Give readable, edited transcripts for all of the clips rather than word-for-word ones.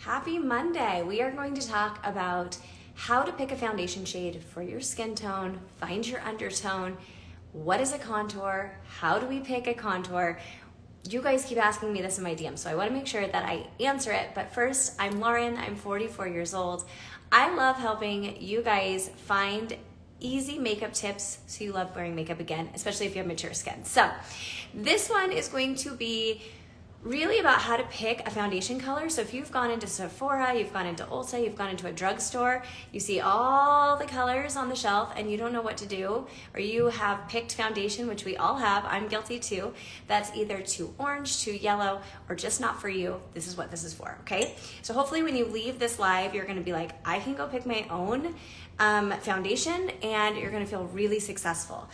Happy Monday. We are going to talk about how to pick a foundation shade for your skin tone, find your undertone, what is a contour, how do we pick a contour. You guys keep asking me this in my DM, so I want to make sure that I answer it. But first, I'm Lauren, I'm 44 years old. I love helping you guys find easy makeup tips so you love wearing makeup again, especially if you have mature skin. So this one is going to be really about how to pick a foundation color. So if you've gone into Sephora, you've gone into Ulta, you've gone into a drugstore, you see all the colors on the shelf and you don't know what to do, or you have picked foundation, which we all have, I'm guilty too, that's either too orange, too yellow, or just not for you, this is what this is for, okay? So hopefully when you leave this live, you're gonna be like, I can go pick my own foundation and you're gonna feel really successful.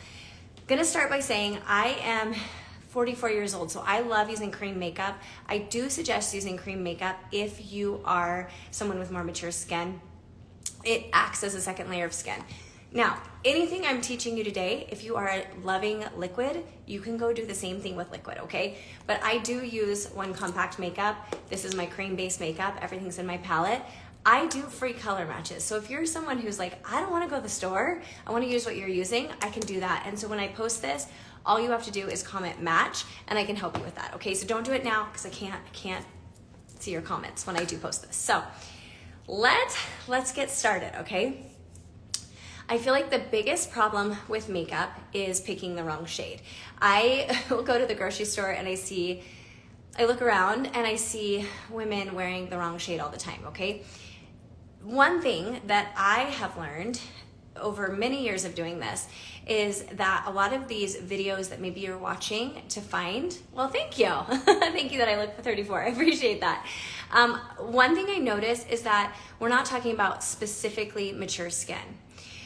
I'm gonna start by saying I am 44 years old, so I love using cream makeup. I do suggest using cream makeup if you are someone with more mature skin. It acts as a second layer of skin. Now, anything I'm teaching you today, if you are loving liquid, you can go do the same thing with liquid, okay? But I do use one compact makeup. This is my cream-based makeup. Everything's in my palette. I do free color matches. So if you're someone who's like, I don't wanna go to the store, I wanna use what you're using, I can do that. And so when I post this, all you have to do is comment match and I can help you with that, okay? So don't do it now because I can't see your comments when I do post this. So let's get started, okay? I feel like the biggest problem with makeup is picking the wrong shade. I will go to the grocery store and I look around and I see women wearing the wrong shade all the time, okay? One thing that I have learned over many years of doing this is that a lot of these videos that maybe you're watching to find, well, thank you. Thank you that I look for 34. I appreciate that. One thing I notice is that we're not talking about specifically mature skin.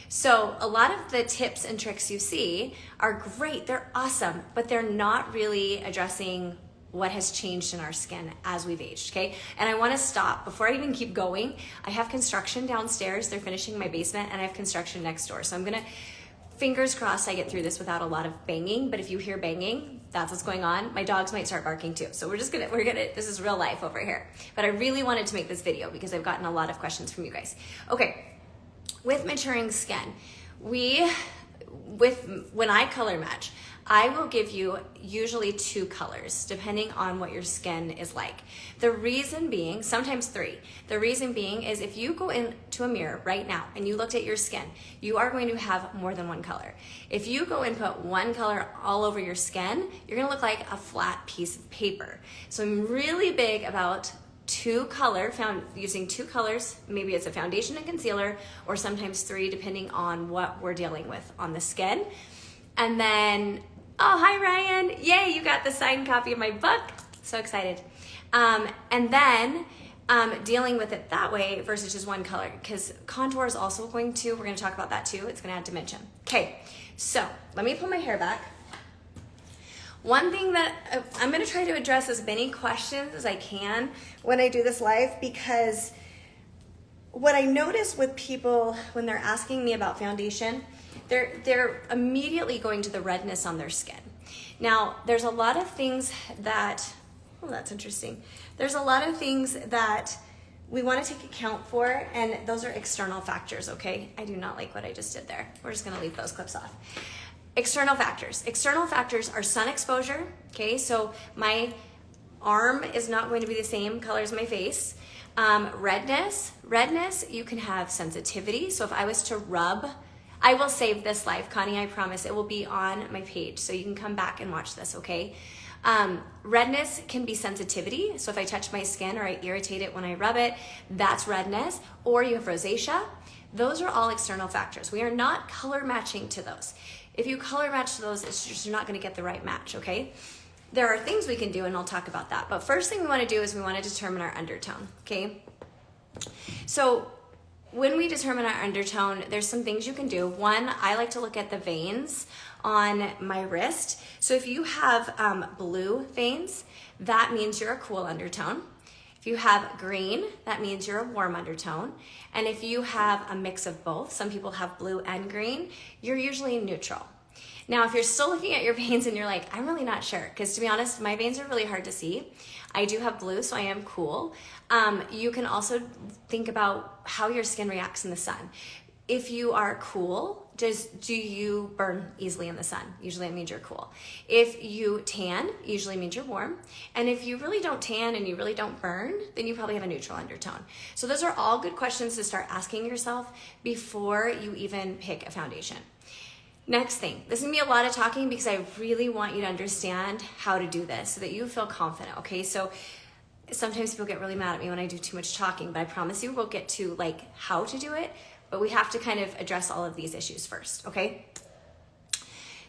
So a lot of the tips and tricks you see are great, they're awesome, but they're not really addressing what has changed in our skin as we've aged, okay? And I wanna stop, before I even keep going, I have construction downstairs, they're finishing my basement, and I have construction next door. So I'm gonna, fingers crossed I get through this without a lot of banging, but if you hear banging, that's what's going on. My dogs might start barking too. So we're gonna, this is real life over here. But I really wanted to make this video because I've gotten a lot of questions from you guys. Okay, with maturing skin, when I color match, I will give you usually 2 colors depending on what your skin is like. The reason being, sometimes 3. The reason being is if you go into a mirror right now and you looked at your skin, you are going to have more than one color. If you go and put one color all over your skin, you're gonna look like a flat piece of paper. So I'm really big about using 2 colors, maybe it's a foundation and concealer, or sometimes 3 depending on what we're dealing with on the skin. And then, oh, hi Ryan, yay, you got the signed copy of my book. So excited. And then dealing with it that way versus just one color, because contour is also we're gonna talk about that too, it's gonna add dimension. Okay, so let me pull my hair back. One thing that I'm gonna try to address as many questions as I can when I do this live, because what I notice with people when they're asking me about foundation, they're immediately going to the redness on their skin. Now, there's a lot of things that, oh, that's interesting. There's a lot of things that we want to take account for, and those are external factors, okay? I do not like what I just did there. We're just gonna leave those clips off. External factors. External factors are sun exposure, okay? So my arm is not going to be the same color as my face. Redness, you can have sensitivity. So if I was to rub, I will save this live, Connie, I promise. It will be on my page, so you can come back and watch this, okay? Redness can be sensitivity. So if I touch my skin or I irritate it when I rub it, that's redness. Or you have rosacea. Those are all external factors. We are not color matching to those. If you color match to those, it's just you're not gonna get the right match, okay? There are things we can do, and I'll talk about that. But first thing we wanna do is we wanna determine our undertone, okay? So when we determine our undertone, there's some things you can do. One, I like to look at the veins on my wrist. So if you have blue veins, that means you're a cool undertone. If you have green, that means you're a warm undertone. And if you have a mix of both, some people have blue and green, you're usually neutral. Now, if you're still looking at your veins and you're like, I'm really not sure, because to be honest, my veins are really hard to see. I do have blue, so I am cool. You can also think about how your skin reacts in the sun. If you are cool, do you burn easily in the sun? Usually it means you're cool. If you tan, usually means you're warm. And if you really don't tan and you really don't burn, then you probably have a neutral undertone. So those are all good questions to start asking yourself before you even pick a foundation. Next thing, this is gonna be a lot of talking because I really want you to understand how to do this so that you feel confident, okay? So sometimes people get really mad at me when I do too much talking, but I promise you we'll get to like how to do it, but we have to kind of address all of these issues first, okay?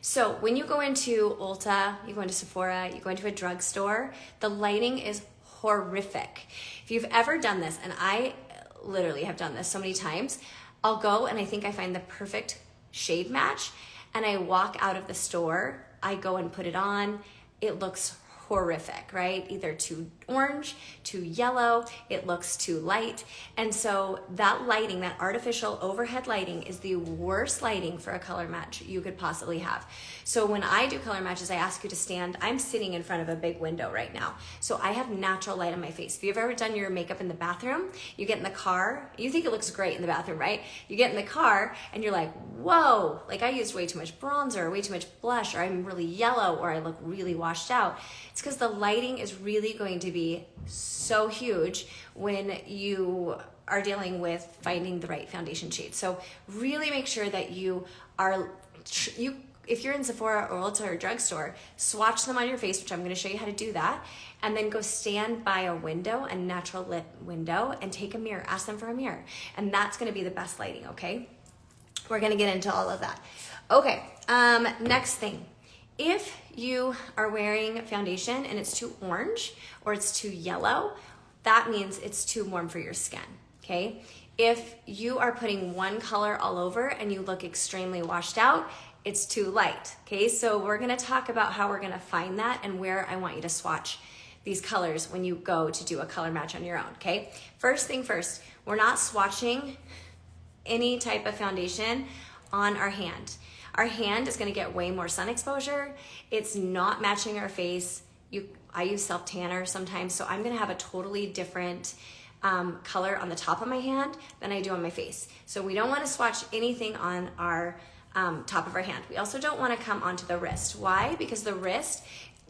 So when you go into Ulta, you go into Sephora, you go into a drugstore, the lighting is horrific. If you've ever done this, and I literally have done this so many times, I'll go and I think I find the perfect shade match and I walk out of the store, I go and put it on, it looks horrific, right? Either too orange, too yellow, it looks too light. And so that lighting, that artificial overhead lighting is the worst lighting for a color match you could possibly have. So when I do color matches, I ask you to stand, I'm sitting in front of a big window right now. So I have natural light on my face. If you've ever done your makeup in the bathroom, you get in the car, you think it looks great in the bathroom, right? You get in the car and you're like, whoa, like I used way too much bronzer, way too much blush, or I'm really yellow, or I look really washed out. It's because the lighting is really going to be so huge when you are dealing with finding the right foundation shade. So really make sure that you are, if you're in Sephora or Ulta or drugstore, swatch them on your face, which I'm going to show you how to do that, and then go stand by a window, a natural lit window, and take a mirror, ask them for a mirror. And that's going to be the best lighting, okay? We're going to get into all of that. Okay, next thing. If you are wearing foundation and it's too orange or it's too yellow, that means it's too warm for your skin, okay? If you are putting one color all over and you look extremely washed out, it's too light, okay? So we're gonna talk about how we're gonna find that and where I want you to swatch these colors when you go to do a color match on your own, okay? First thing first, we're not swatching any type of foundation on our hand. Our hand is gonna get way more sun exposure. It's not matching our face. I use self-tanner sometimes, so I'm gonna have a totally different color on the top of my hand than I do on my face. So we don't wanna swatch anything on our top of our hand. We also don't wanna come onto the wrist. Why? Because the wrist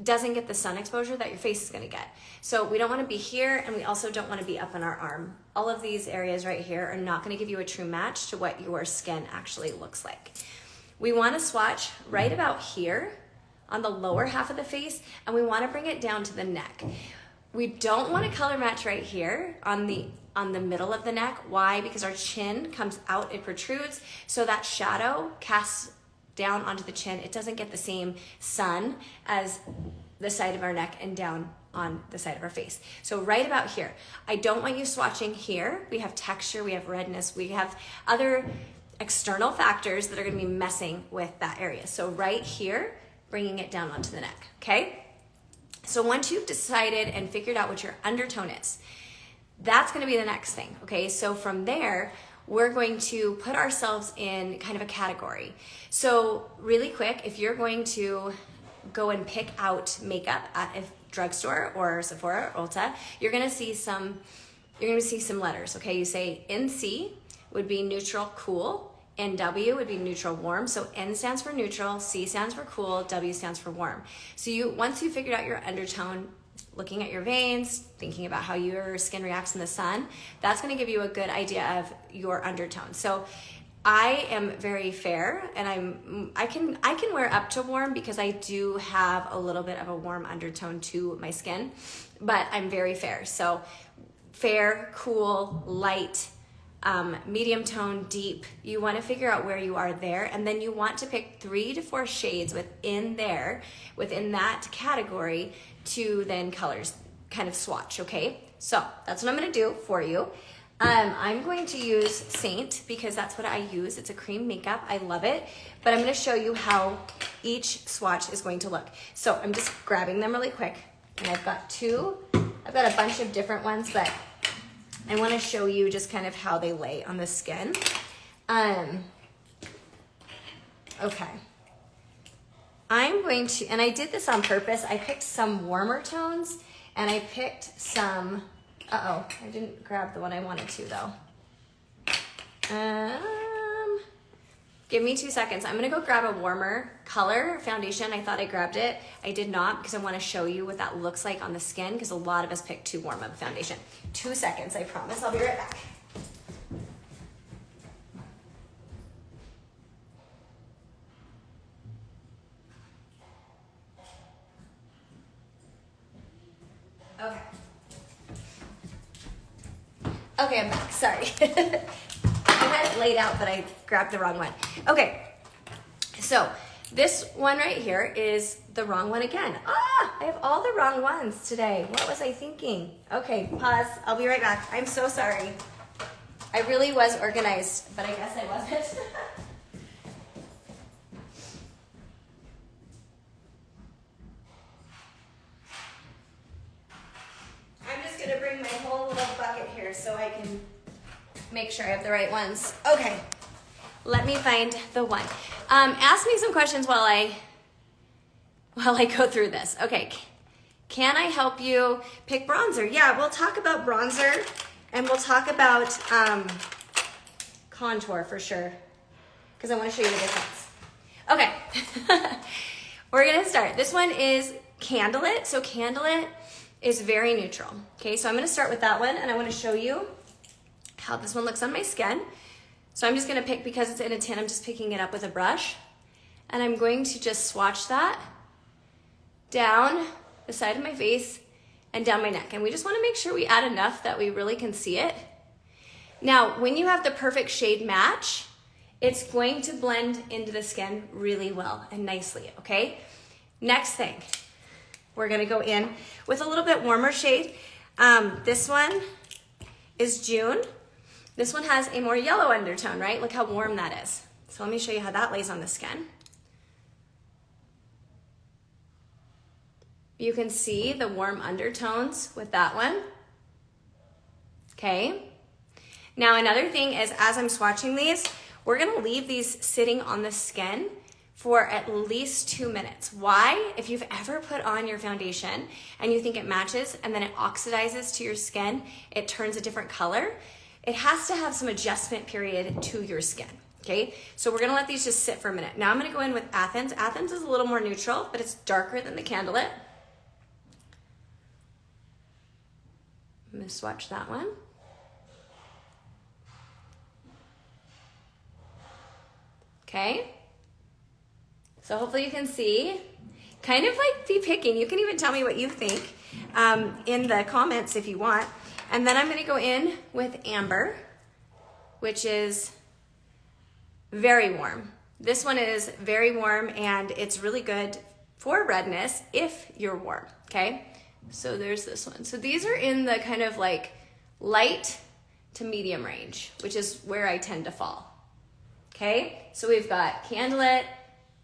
doesn't get the sun exposure that your face is gonna get. So we don't wanna be here, and we also don't wanna be up on our arm. All of these areas right here are not gonna give you a true match to what your skin actually looks like. We wanna swatch right about here on the lower half of the face, and we wanna bring it down to the neck. We don't wanna color match right here on the middle of the neck. Why? Because our chin comes out, it protrudes, so that shadow casts down onto the chin. It doesn't get the same sun as the side of our neck and down on the side of our face. So right about here. I don't want you swatching here. We have texture, we have redness, we have other external factors that are gonna be messing with that area. So right here, bringing it down onto the neck, okay? So once you've decided and figured out what your undertone is, that's gonna be the next thing, okay? So from there, we're going to put ourselves in kind of a category. So really quick, if you're going to go and pick out makeup at a drugstore or Sephora or Ulta, you're gonna see some letters, okay? You say NC would be neutral cool, NW would be neutral warm. So N stands for neutral, C stands for cool, W stands for warm. So once you figured out your undertone, looking at your veins, thinking about how your skin reacts in the sun, that's gonna give you a good idea of your undertone. So I am very fair, and I can wear up to warm because I do have a little bit of a warm undertone to my skin, but I'm very fair. So fair, cool, light, medium tone, deep. You want to figure out where you are there, and then you want to pick 3 to 4 shades within that category to then colors kind of swatch, okay? So that's what I'm going to do for you. I'm going to use Saint because that's what I use. It's a cream makeup. I love it, but I'm going to show you how each swatch is going to look. So I'm just grabbing them really quick, and I've got a bunch of different ones, but I want to show you just kind of how they lay on the skin. Okay. I'm going to, and I did this on purpose, I picked some warmer tones and I picked some, I didn't grab the one I wanted to though. Give me 2 seconds. I'm gonna go grab a warmer color foundation. I thought I grabbed it. I did not because I wanna show you what that looks like on the skin because a lot of us pick too warm of a foundation. 2 seconds, I promise. I'll be right back. Okay. Okay, I'm back, sorry. I had it laid out, but I grabbed the wrong one. Okay, so this one right here is the wrong one again. I have all the wrong ones today. What was I thinking? Okay, pause, I'll be right back. I'm so sorry. I really was organized, but I guess I wasn't. I'm just gonna bring my whole little bucket here so I can make sure I have the right ones. Okay, let me find the one. Ask me some questions while I go through this. Okay, can I help you pick bronzer? Yeah, we'll talk about bronzer and we'll talk about contour for sure because I want to show you the difference. Okay, we're gonna start. This one is Candlelit. So Candlelit is very neutral. Okay, so I'm gonna start with that one and I want to show you how this one looks on my skin. So I'm just gonna pick, because it's in a tin, I'm just picking it up with a brush. And I'm going to just swatch that down the side of my face and down my neck. And we just wanna make sure we add enough that we really can see it. Now, when you have the perfect shade match, it's going to blend into the skin really well and nicely, okay? Next thing, we're gonna go in with a little bit warmer shade. This one is June. This one has a more yellow undertone, right? Look how warm that is. So let me show you how that lays on the skin. You can see the warm undertones with that one. Okay. Now another thing is, as I'm swatching these, we're gonna leave these sitting on the skin for at least 2 minutes. Why? If you've ever put on your foundation and you think it matches and then it oxidizes to your skin, it turns a different color, it has to have some adjustment period to your skin, okay? So we're gonna let these just sit for a minute. Now I'm gonna go in with Athens. Athens is a little more neutral, but it's darker than the Candlelit. I'm gonna swatch that one. Okay. So hopefully you can see. Kind of like be picking. You can even tell me what you think in the comments if you want. And then I'm gonna go in with Amber, which is very warm. This one is very warm and it's really good for redness if you're warm, okay? So there's this one. So these are in the kind of like light to medium range, which is where I tend to fall, okay? So we've got Candlelit,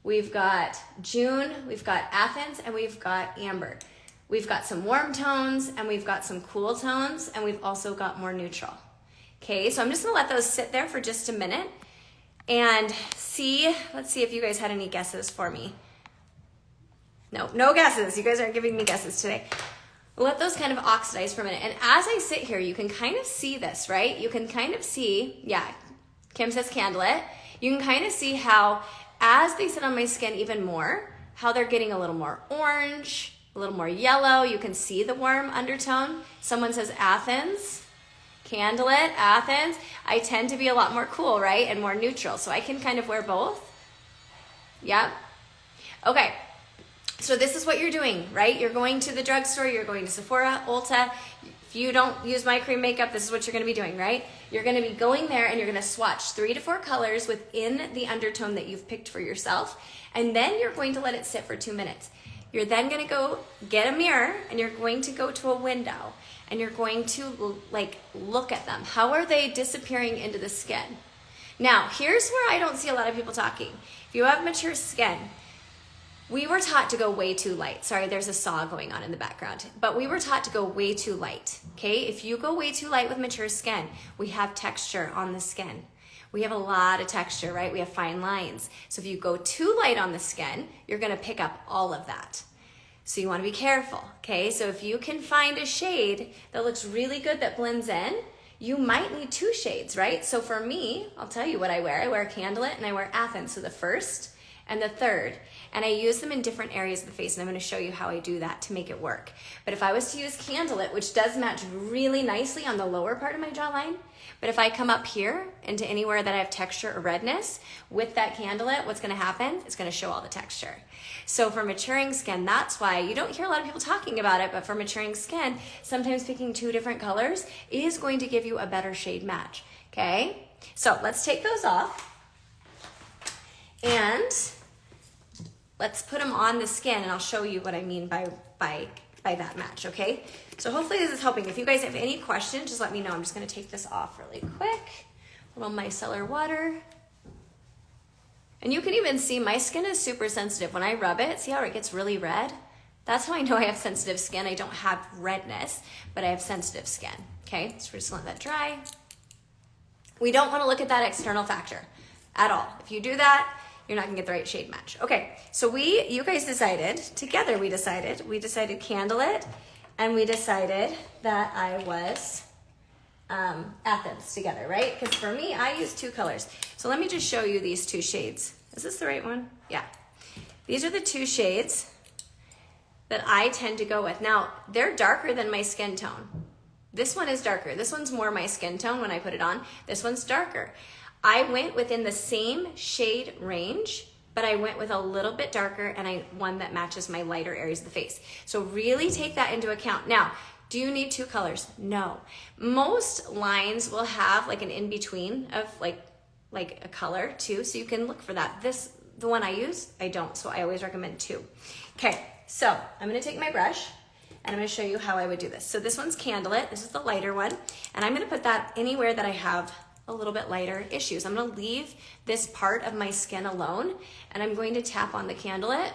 we've got June, we've got Athens, and we've got Amber. We've got some warm tones and we've got some cool tones and we've also got more neutral. Okay, so I'm just gonna let those sit there for just a minute and see, let's see if you guys had any guesses for me. No guesses. You guys aren't giving me guesses today. Let those kind of oxidize for a minute. And as I sit here, you can kind of see this, right? You can kind of see, yeah, Kim says Candlelit. You can kind of see how as they sit on my skin even more, how they're getting a little more orange, a little more yellow. You can see the warm undertone. Someone says Athens, Candlelit, Athens. I tend to be a lot more cool, right? And more neutral. So I can kind of wear both. Yep. Okay. So this is what you're doing, right? You're going to the drugstore, you're going to Sephora, Ulta. If you don't use my cream makeup, this is what you're gonna be doing, right? You're gonna be going there and you're gonna swatch 3 to 4 colors within the undertone that you've picked for yourself. And then you're going to let it sit for 2 minutes. You're then gonna go get a mirror and you're going to go to a window and you're going to like look at them. How are they disappearing into the skin? Now, here's where I don't see a lot of people talking. If you have mature skin, we were taught to go way too light. Sorry, there's a saw going on in the background. But we were taught to go way too light, okay? If you go way too light with mature skin, we have texture on the skin. we have a lot of texture, right? We have fine lines. So if you go too light on the skin, you're gonna pick up all of that. So you wanna be careful, okay? So if you can find a shade that looks really good that blends in, you might need 2 shades, right? So for me, I'll tell you what I wear. I wear Candlelit and I wear Athens, so the first and the third. And I use them in different areas of the face, and I'm gonna show you how I do that to make it work. But if I was to use Candlelit, which does match really nicely on the lower part of my jawline, but if I come up here into anywhere that I have texture or redness, with that Candlelit, what's gonna happen? It's gonna show all the texture. So for maturing skin, that's why you don't hear a lot of people talking about it, but for maturing skin, sometimes picking 2 different colors is going to give you a better shade match, okay? So let's take those off. And let's put them on the skin, and I'll show you what I mean by that match, okay? So hopefully this is helping. If you guys have any questions, just let me know. I'm just gonna take this off really quick. A little micellar water. And you can even see my skin is super sensitive. When I rub it, see how it gets really red? That's how I know I have sensitive skin. I don't have redness, but I have sensitive skin, okay? So we're just gonna let that dry. We don't wanna look at that external factor at all. If you do that, you're not gonna get the right shade match. Okay, so you guys decided, together we decided Candlelit, and we decided that I was Athens together, right? Because for me, I use 2 colors. So let me just show you these 2 shades. Is this the right one? Yeah. These are the 2 shades that I tend to go with. Now, they're darker than my skin tone. This one is darker. This one's more my skin tone when I put it on. This one's darker. I went within the same shade range, but I went with a little bit darker and one that matches my lighter areas of the face. So really take that into account. Now, do you need 2 colors? No. Most lines will have like an in-between of like a color too, so you can look for that. The one I use, I don't, so I always recommend 2. Okay, so I'm gonna take my brush and I'm gonna show you how I would do this. So this one's Candlelit, this is the lighter one, and I'm gonna put that anywhere that I have a little bit lighter issues. I'm gonna leave this part of my skin alone, and I'm going to tap on the Candlelit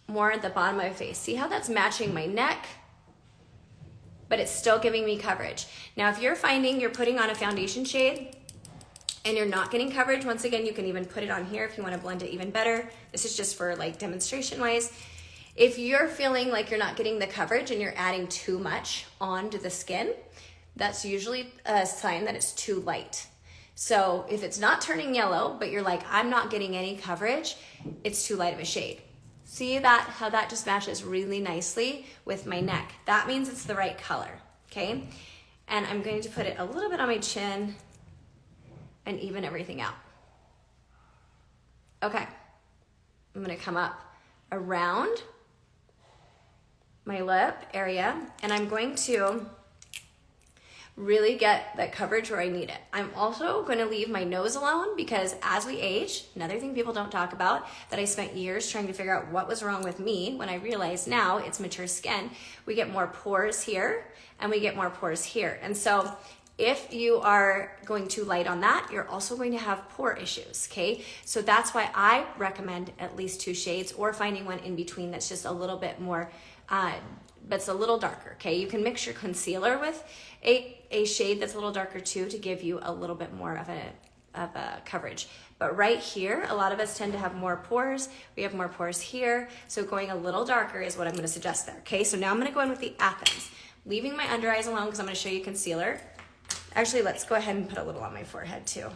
more at the bottom of my face. See how that's matching my neck, but it's still giving me coverage. Now, if you're finding you're putting on a foundation shade and you're not getting coverage, once again, you can even put it on here if you wanna blend it even better. This is just for like demonstration wise. If you're feeling like you're not getting the coverage and you're adding too much onto the skin, that's usually a sign that it's too light. So if it's not turning yellow, but you're like, I'm not getting any coverage, it's too light of a shade. See that, how that just matches really nicely with my neck. That means it's the right color, okay? And I'm going to put it a little bit on my chin and even everything out. Okay, I'm gonna come up around my lip area, and I'm going to really get that coverage where I need it. I'm also gonna leave my nose alone because as we age, another thing people don't talk about that I spent years trying to figure out what was wrong with me when I realized now it's mature skin, we get more pores here and we get more pores here. And so if you are going too light on that, you're also going to have pore issues, okay? So that's why I recommend at least 2 shades or finding one in between that's just a little bit more, but it's a little darker, okay? You can mix your concealer with a shade that's a little darker too to give you a little bit more of a coverage. But right here, a lot of us tend to have more pores. We have more pores here. So going a little darker is what I'm gonna suggest there, okay? So now I'm gonna go in with the Athens, leaving my under eyes alone because I'm gonna show you concealer. Actually, let's go ahead and put a little on my forehead too.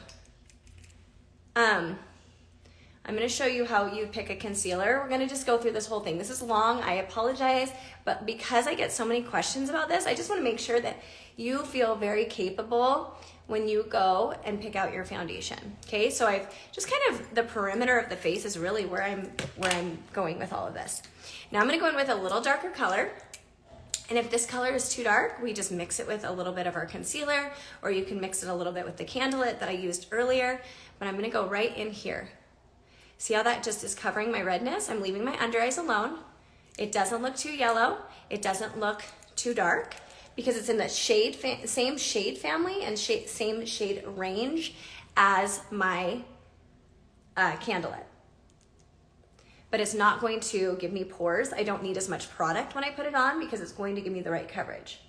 I'm gonna show you how you pick a concealer. We're gonna just go through this whole thing. This is long, I apologize, but because I get so many questions about this, I just wanna make sure that you feel very capable when you go and pick out your foundation, okay? So I've just kind of, the perimeter of the face is really where I'm going with all of this. Now I'm gonna go in with a little darker color, and if this color is too dark, we just mix it with a little bit of our concealer, or you can mix it a little bit with the Candlelit that I used earlier, but I'm gonna go right in here. See how that just is covering my redness? I'm leaving my under eyes alone. It doesn't look too yellow. It doesn't look too dark because it's in the same shade family and same shade range as my Candlelit. But it's not going to give me pores. I don't need as much product when I put it on because it's going to give me the right coverage.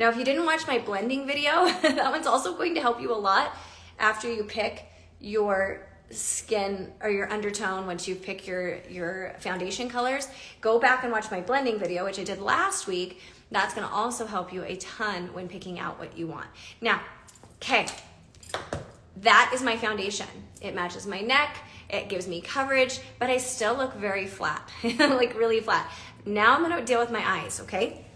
Now, if you didn't watch my blending video, that one's also going to help you a lot after you pick your skin or your undertone. Once you pick your foundation colors, go back and watch my blending video, which I did last week. That's gonna also help you a ton when picking out what you want. Now, okay, that is my foundation. It matches my neck, it gives me coverage, but I still look very flat, like really flat. Now I'm gonna deal with my eyes, okay?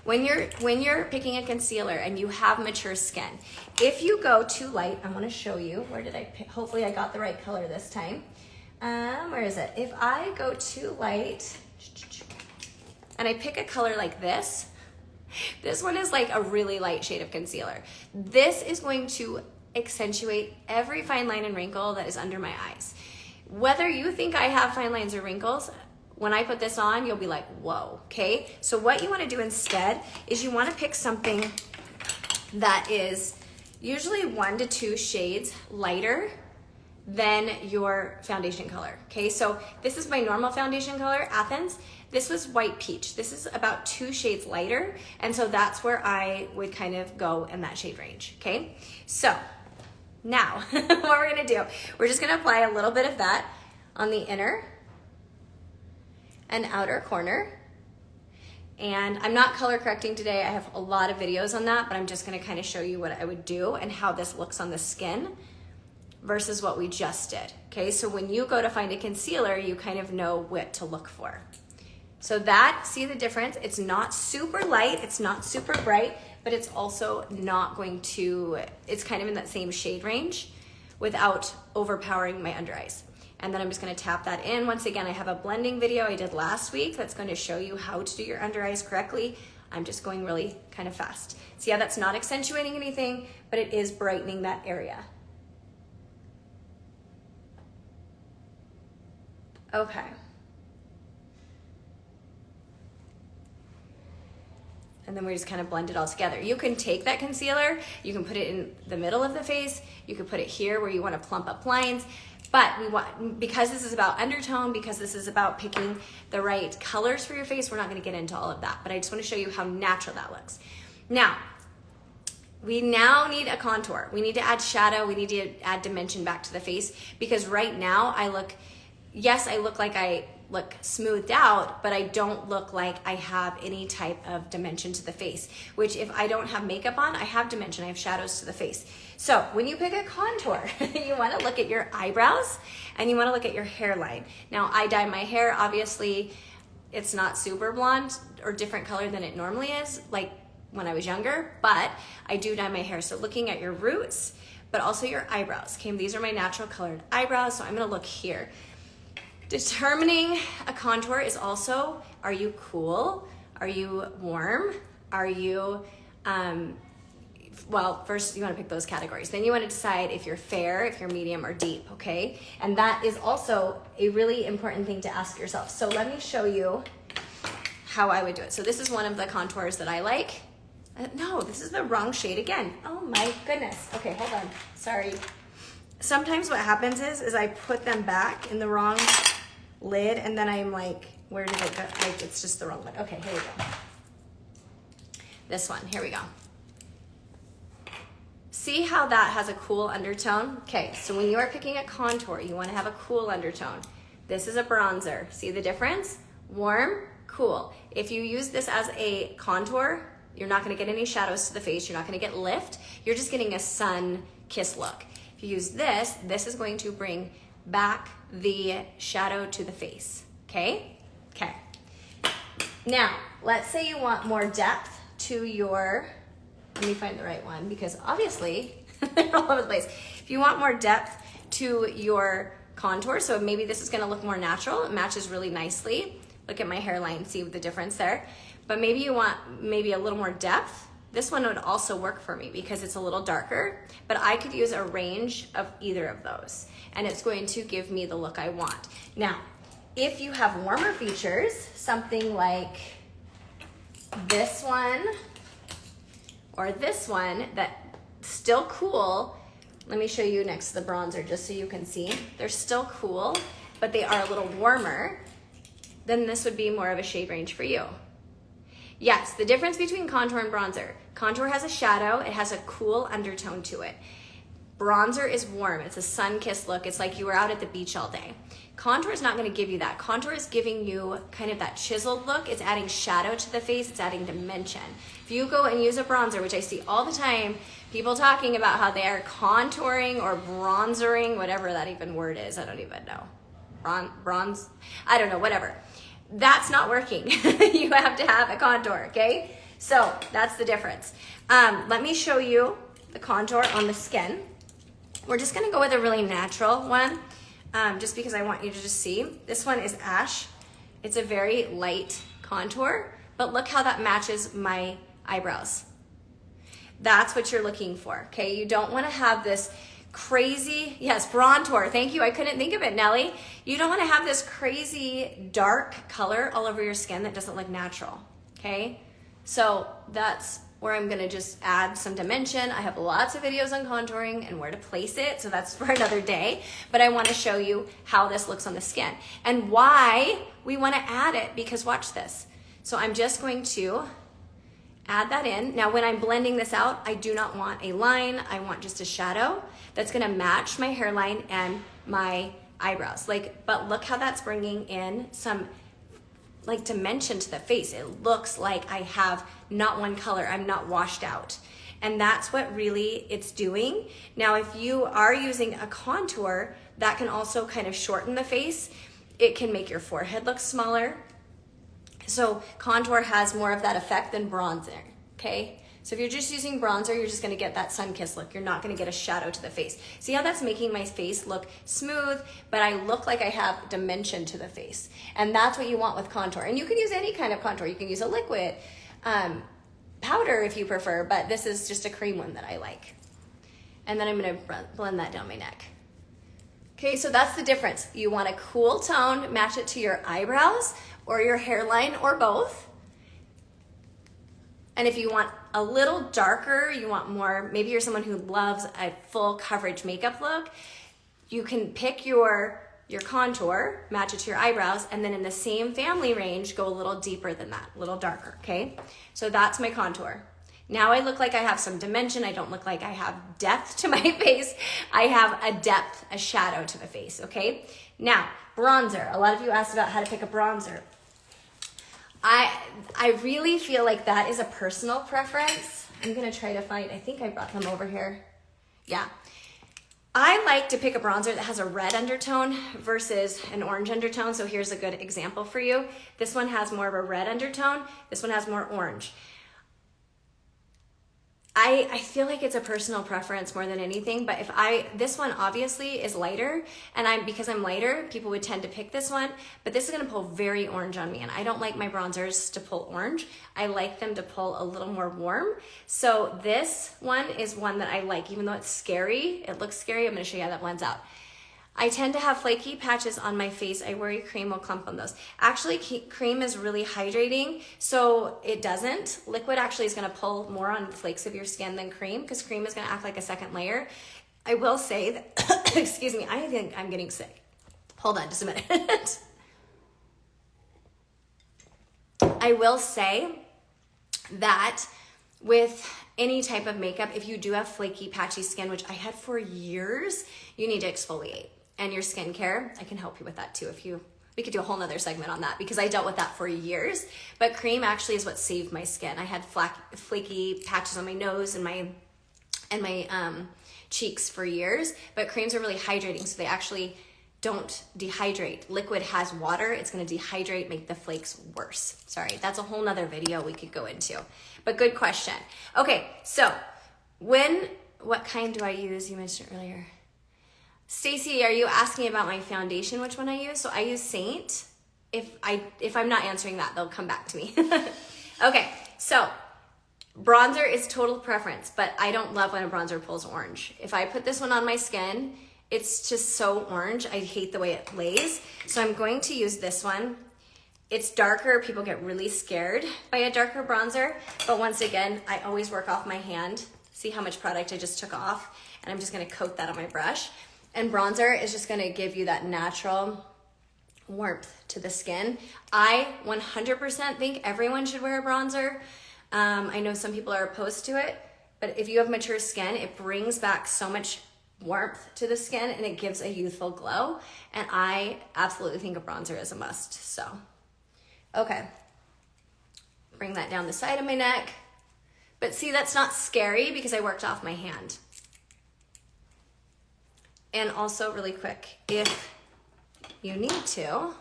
When you're picking a concealer and you have mature skin, if you go too light, I wanna show you, where did I pick? Hopefully I got the right color this time. Where is it? If I go too light, and I pick a color like this one is like a really light shade of concealer. This is going to accentuate every fine line and wrinkle that is under my eyes. Whether you think I have fine lines or wrinkles, when I put this on, you'll be like, whoa, okay? So what you wanna do instead is you wanna pick something that is usually 1 to 2 shades lighter than your foundation color, okay? So this is my normal foundation color, Athens. This was White Peach. This is about 2 shades lighter, and so that's where I would kind of go in that shade range, okay? So now, what we're gonna do, we're just gonna apply a little bit of that on the inner and outer corner. And I'm not color correcting today. I have a lot of videos on that, but I'm just gonna kind of show you what I would do and how this looks on the skin versus what we just did, okay? So when you go to find a concealer, you kind of know what to look for. So that, see the difference? It's not super light, it's not super bright, but it's also not going to, it's kind of in that same shade range without overpowering my under eyes. And then I'm just gonna tap that in. Once again, I have a blending video I did last week that's gonna show you how to do your under eyes correctly. I'm just going really kind of fast. See how that's not accentuating anything, but it is brightening that area. Okay. And then we just kind of blend it all together. You can take that concealer, you can put it in the middle of the face, you can put it here where you want to plump up lines, but we want, because this is about undertone, because this is about picking the right colors for your face, we're not going to get into all of that, but I just want to show you how natural that looks. Now, we now need a contour. We need to add shadow, we need to add dimension back to the face, because right now I look, yes, I look like I look smoothed out, but I don't look like I have any type of dimension to the face, which if I don't have makeup on, I have dimension, I have shadows to the face. So when you pick a contour, you wanna look at your eyebrows and you wanna look at your hairline. Now I dye my hair, obviously it's not super blonde or different color than it normally is, like when I was younger, but I do dye my hair. So looking at your roots, but also your eyebrows. Okay, these are my natural colored eyebrows, so I'm gonna look here. Determining a contour is also, are you cool? Are you warm? Are you, well, first you wanna pick those categories. Then you wanna decide if you're fair, if you're medium or deep, okay? And that is also a really important thing to ask yourself. So let me show you how I would do it. So this is one of the contours that I like. No, this is the wrong shade again. Oh my goodness. Okay, hold on, sorry. Sometimes what happens is I put them back in the wrong lid and then I'm like, where did it go? Like, it's just the wrong one. Okay, here we go. This one, here we go. See how that has a cool undertone? Okay, so when you are picking a contour, you wanna have a cool undertone. This is a bronzer. See the difference? Warm, cool. If you use this as a contour, you're not gonna get any shadows to the face, you're not gonna get lift, you're just getting a sun-kissed look. If you use this, this is going to bring back the shadow to the face, okay? Okay. Now, let's say you want more depth to your, let me find the right one, because obviously, they're all over the place. If you want more depth to your contour, so maybe this is gonna look more natural, it matches really nicely. Look at my hairline, see the difference there. But maybe you want maybe a little more depth. This one would also work for me because it's a little darker, but I could use a range of either of those and it's going to give me the look I want. Now, if you have warmer features, something like this one or this one that's still cool, let me show you next to the bronzer just so you can see. They're still cool, but they are a little warmer, then this would be more of a shade range for you. Yes, the difference between contour and bronzer. Contour has a shadow, it has a cool undertone to it. Bronzer is warm, it's a sun-kissed look. It's like you were out at the beach all day. Contour is not gonna give you that. Contour is giving you kind of that chiseled look. It's adding shadow to the face, it's adding dimension. If you go and use a bronzer, which I see all the time, people talking about how they are contouring or bronzering, whatever that even word is, I don't even know. Bronze, I don't know, whatever. That's not working. You have to have a contour, okay? So that's the difference. Let me show you the contour on the skin. We're just gonna go with a really natural one, just because I want you to just see. This one is Ash. It's a very light contour, but look how that matches my eyebrows. That's what you're looking for, okay? You don't wanna have this crazy, yes, bronzer, thank you, I couldn't think of it, Nelly. You don't wanna have this crazy dark color all over your skin that doesn't look natural, okay? So that's where I'm gonna just add some dimension. I have lots of videos on contouring and where to place it, so that's for another day, but I wanna show you how this looks on the skin and why we wanna add it, because watch this. So I'm just going to add that in. Now when I'm blending this out, I do not want a line, I want just a shadow that's gonna match my hairline and my eyebrows. But look how that's bringing in some dimension to the face. It looks like I have not one color, I'm not washed out. And that's what really it's doing. Now, if you are using a contour, that can also kind of shorten the face. It can make your forehead look smaller. So contour has more of that effect than bronzer, okay? So if you're just using bronzer, you're just gonna get that sun-kissed look. You're not gonna get a shadow to the face. See how that's making my face look smooth, but I look like I have dimension to the face. And that's what you want with contour. And you can use any kind of contour. You can use a liquid, powder if you prefer, but this is just a cream one that I like. And then I'm gonna blend that down my neck. Okay, so that's the difference. You want a cool tone, match it to your eyebrows or your hairline or both. And if you want a little darker, you want more, maybe you're someone who loves a full coverage makeup look, you can pick your contour, match it to your eyebrows, and then in the same family range, go a little deeper than that, a little darker, okay? So that's my contour. Now I look like I have some dimension. I don't look like I have depth to my face. I have a depth, a shadow to the face, okay? Now, bronzer. A lot of you asked about how to pick a bronzer. I really feel like that is a personal preference. I'm gonna try to find, I think I brought them over here. Yeah. I like to pick a bronzer that has a red undertone versus an orange undertone. So here's a good example for you. This one has more of a red undertone. This one has more orange. I feel like it's a personal preference more than anything, but this one obviously is lighter, and because I'm lighter, people would tend to pick this one, but this is gonna pull very orange on me, and I don't like my bronzers to pull orange. I like them to pull a little more warm. So this one is one that I like, even though it's scary, it looks scary. I'm gonna show you how that blends out. I tend to have flaky patches on my face. I worry cream will clump on those. Actually, cream is really hydrating, so it doesn't. Liquid actually is gonna pull more on flakes of your skin than cream, because cream is gonna act like a second layer. I will say that, excuse me, I think I'm getting sick. Hold on just a minute. I will say that with any type of makeup, if you do have flaky, patchy skin, which I had for years, you need to exfoliate. And your skincare, I can help you with that too. We could do a whole nother segment on that, because I dealt with that for years. But cream actually is what saved my skin. I had flaky patches on my nose and my cheeks for years, but creams are really hydrating, so they actually don't dehydrate. Liquid has water, it's gonna dehydrate, make the flakes worse. Sorry, that's a whole nother video we could go into, but good question. Okay, so what kind do I use? You mentioned earlier. Stacy, are you asking about my foundation, which one I use? So I use Saint. If I'm not answering that, they'll come back to me. Okay, so bronzer is total preference, but I don't love when a bronzer pulls orange. If I put this one on my skin, it's just so orange. I hate the way it lays. So I'm going to use this one. It's darker. People get really scared by a darker bronzer, but once again, I always work off my hand. See how much product I just took off? And I'm just gonna coat that on my brush. And bronzer is just gonna give you that natural warmth to the skin. I 100% think everyone should wear a bronzer. I know some people are opposed to it, but if you have mature skin, it brings back so much warmth to the skin and it gives a youthful glow. And I absolutely think a bronzer is a must. So, okay. Bring that down the side of my neck. But see, that's not scary because I worked off my hand. And also really quick, if you need to,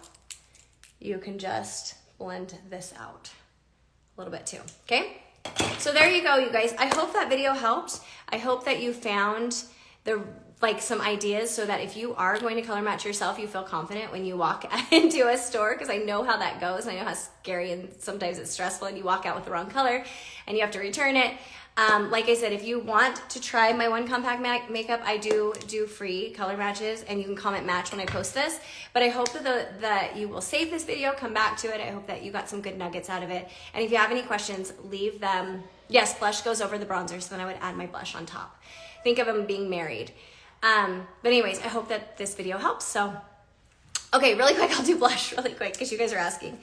you can just blend this out a little bit too, okay? So there you go, you guys. I hope that video helped. I hope that you found some ideas so that if you are going to color match yourself, you feel confident when you walk into a store, because I know how that goes. I know how scary and sometimes it's stressful and you walk out with the wrong color and you have to return it. Like I said, if you want to try my One Compact makeup, I do free color matches, and you can comment match when I post this. But I hope that you will save this video, come back to it. I hope that you got some good nuggets out of it. And if you have any questions, leave them. Yes, blush goes over the bronzer, so then I would add my blush on top. Think of them being married. But anyways, I hope that this video helps. So, okay, really quick, I'll do blush really quick because you guys are asking.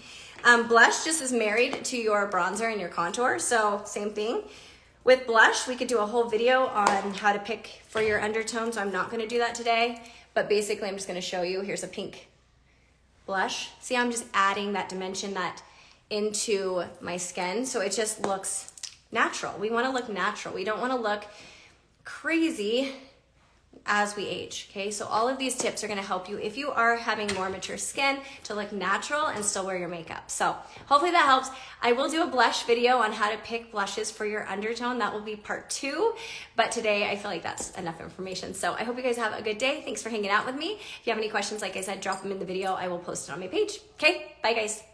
Blush just is married to your bronzer and your contour, so same thing. With blush, we could do a whole video on how to pick for your undertone, so I'm not gonna do that today, but basically I'm just gonna show you. Here's a pink blush. See, I'm just adding that dimension into my skin, so it just looks natural. We wanna look natural. We don't wanna look crazy as we age, okay? So all of these tips are gonna help you if you are having more mature skin to look natural and still wear your makeup. So hopefully that helps. I will do a blush video on how to pick blushes for your undertone. That will be part 2, but today I feel like that's enough information. So I hope you guys have a good day. Thanks for hanging out with me. If you have any questions, like I said, drop them in the video. I will post it on my page. Okay, bye guys.